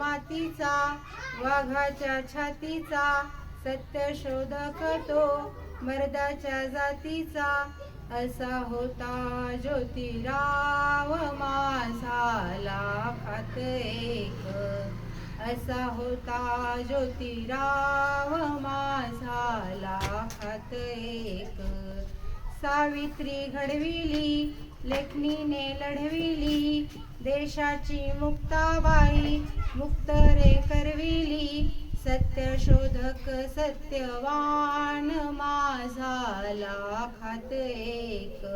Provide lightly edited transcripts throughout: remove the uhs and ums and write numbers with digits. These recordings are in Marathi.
मातीचा, वाघाच्या छातीचा, सत्य शोधक तो मर्दाच्या जातीचा. असा होता ज्योतिराव माझा लाखात एक. असा होता ज्योतिराव माझा लाखात एक. सावित्री घडविली, लेखणीने लढविली, देशाची मुक्ताबाई मुक्त रे करविली. सत्यशोधक सत्यवान माझा लाखात एक.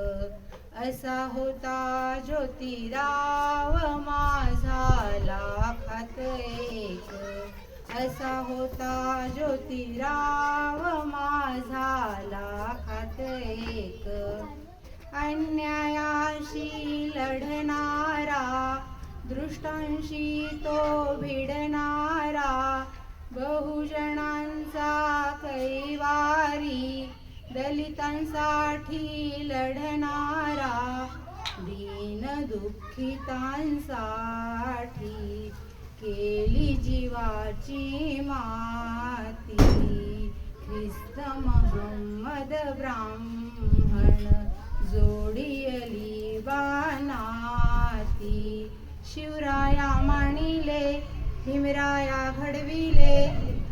असा होता ज्योतिराव माझा लाखात एक. असा होता ज्योतिराव माझा लाखात एक. अन्यायाशी लढणारा, दृष्टांशी तो भिडणारा, बहुजनांचा कैवारी, दलितांसाठी लढणारा, दीनदुःखितांसाठी केली जीवाची माती. ख्रिस्त महम्मद ब्राह्मण जोडियली बानाती. शिवराया मानिले, भीमराया घडविले,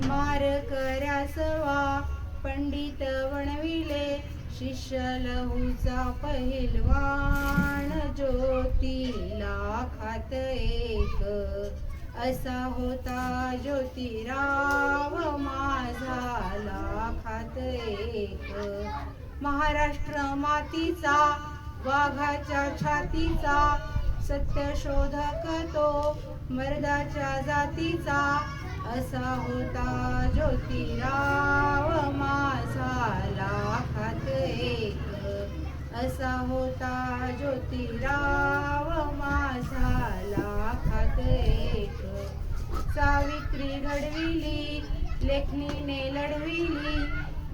मारकऱ्यास वा पंडित बनविले. शिष्य लहूचा पहिलवान ज्योती लाखात एक. असा होता ज्योतिराव माझा लाखात एक. महाराष्ट्र मातीचा, वाघाच्या छातीचा, सत्यशोधक तो मर्दाच्या जातीचा. असा होता ज्योतिराव माझा लाखात एक. असा होता ज्योतिराव माझा लाखात एक. सावित्री घडविली, लेखणीने लढविली,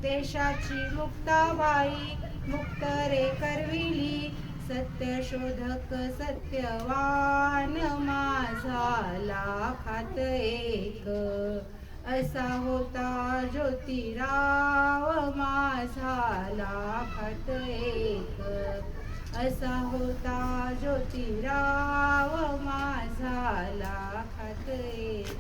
देशाची मुक्ताबाई मुक्त रे करविली. सत्यशोधक सत्यवान माझा लाखात एक. असा होता ज्योतिराव माझा लाखात एक. असा होता ज्योतिराव माझा लाखात एक.